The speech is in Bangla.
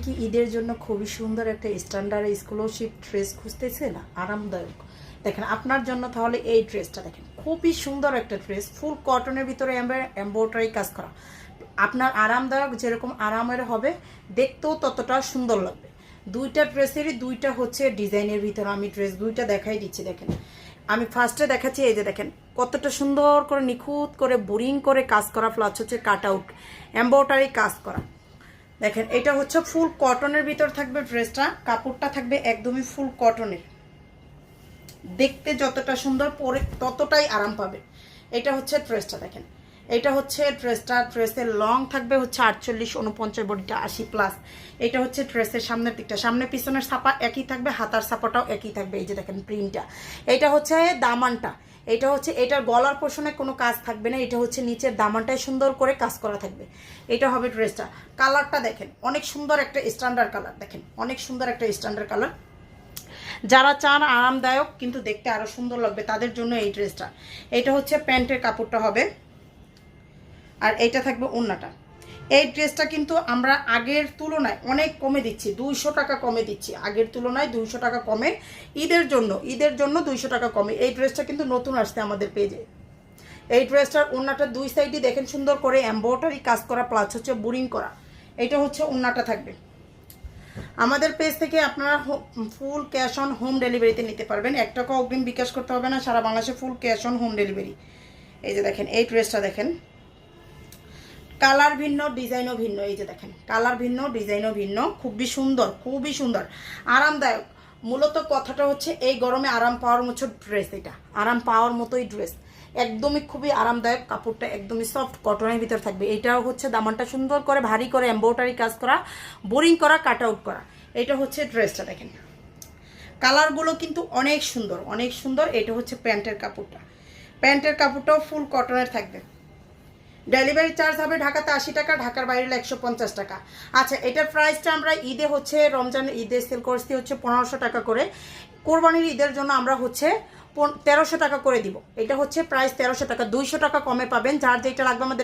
কি ঈদের জন্য খুবই সুন্দর একটা স্ট্যান্ডার্ড এক্সক্লুসিভ ড্রেস খুঁজতেছেন, আরামদায়ক? দেখেন আপনার জন্য তাহলে এই ড্রেসটা দেখেন, খুবই সুন্দর একটা ড্রেস, ফুল কটনের ভিতরে এমব্রয়ডারি কাজ করা। আপনার আরামদায়ক, যেরকম আরামের হবে দেখতেও ততটা সুন্দর লাগবে। দুইটা ড্রেসেরই দুইটা হচ্ছে ডিজাইনের ভিতরে আমি ড্রেস দুইটা দেখাই দিচ্ছি। দেখেন আমি ফার্স্টে দেখাচ্ছি, এই যে দেখেন কতটা সুন্দর করে নিখুঁত করে বোরিং করে কাজ করা, প্লাস হচ্ছে কাট আউট এমব্রয়ডারি কাজ করা। দেখেন এটা হচ্ছে ফুল কটনের ভিতর থাকবে ড্রেসটা, কাপড়টা থাকবে একদমই ফুল কটনের, দেখতে যতটা সুন্দর পরে ততটাই আরাম পাবে। এটা হচ্ছে ড্রেসটা দেখেন, এটা হচ্ছে ড্রেসের লং থাকবে হচ্ছে 48, 49, বডিটা 80 প্লাস। এটা হচ্ছে ড্রেসের সামনের দিকটা, সামনে পিছনের ছাপা একই থাকবে, হাতার ছাপাটাও একই থাকবে। এই যে দেখেন প্রিন্টটা, এটা হচ্ছে দামানটা, এটা হচ্ছে এটার গলার পোর্শনে কোনো কাজ থাকবে না, এটা হচ্ছে নিচের দামানটায় সুন্দর করে কাজ করা থাকবে। এটা হবে ড্রেসটা। কালারটা দেখেন অনেক সুন্দর একটা স্ট্যান্ডার্ড কালার, দেখেন অনেক সুন্দর একটা স্ট্যান্ডার্ড কালার। যারা চান আরামদায়ক কিন্তু দেখতে আরো সুন্দর লাগবে তাদের জন্য এই ড্রেসটা। এটা হচ্ছে প্যান্টের কাপড়টা হবে, আর এইটা থাকবে ওড়নাটা। এই ড্রেসটা কিন্তু আমরা আগের তুলনায় অনেক কমে দিচ্ছি, 200 টাকা কমে দিচ্ছি, আগের তুলনায় 200 টাকা কমে। ঈদের জন্য 200 টাকা কমে। এই ড্রেসটা কিন্তু নতুন আসছে আমাদের পেজে। এই ড্রেসটার ওড়নাটা দুই সাইডই দেখেন সুন্দর করে এমব্রয়ডারি কাজ করা, প্লাস হচ্ছে বোরিং করা। এটা হচ্ছে ওড়নাটা থাকবে। আমাদের পেজ থেকে আপনারা ফুল ক্যাশ অন হোম ডেলিভারিতে নিতে পারবেন, 1 টাকা অগ্রিম বিকাশ করতে হবে না, সারা বাংলাদেশে full cash on home delivery. এই যে দেখেন এই ড্রেসটা দেখেন, কালার ভিন্ন ডিজাইনও ভিন্ন। এই যে দেখেন কালার ভিন্ন ডিজাইনও ভিন্ন, খুবই সুন্দর, খুবই সুন্দর, আরামদায়ক। মূলত কথাটা হচ্ছে এই গরমে আরাম পাওয়ার মতো ড্রেস, এটা আরাম পাওয়ার মতোই ড্রেস, একদমই খুবই আরামদায়ক। কাপড়টা একদমই সফট কটনের ভিতর থাকবে। এটাও হচ্ছে দামানটা সুন্দর করে ভারী করে এমব্রয়ডারি কাজ করা, বোরিং করা, কাট আউট করা। এটা হচ্ছে ড্রেসটা দেখেন, কালারগুলো কিন্তু অনেক সুন্দর, অনেক সুন্দর। এটা হচ্ছে প্যান্টের কাপড়টা, প্যান্টের কাপড়টাও ফুল কটনের থাকবে। ডেলিভারি চার্জ হবে ঢাকাতে 80 টাকা, ঢাকার বাইরে 150 টাকা। আচ্ছা এটার প্রাইসটা আমরা ঈদে হচ্ছে রমজান ঈদে সেল করছি হচ্ছে 1500 টাকা করে, কোরবানির ঈদের জন্য আমরা হচ্ছে 1300 টাকা করে দিব। এটা হচ্ছে প্রাইস 1300 টাকা, 200 টাকা কমে পাবেন। যার যেটা লাগবে আমাদের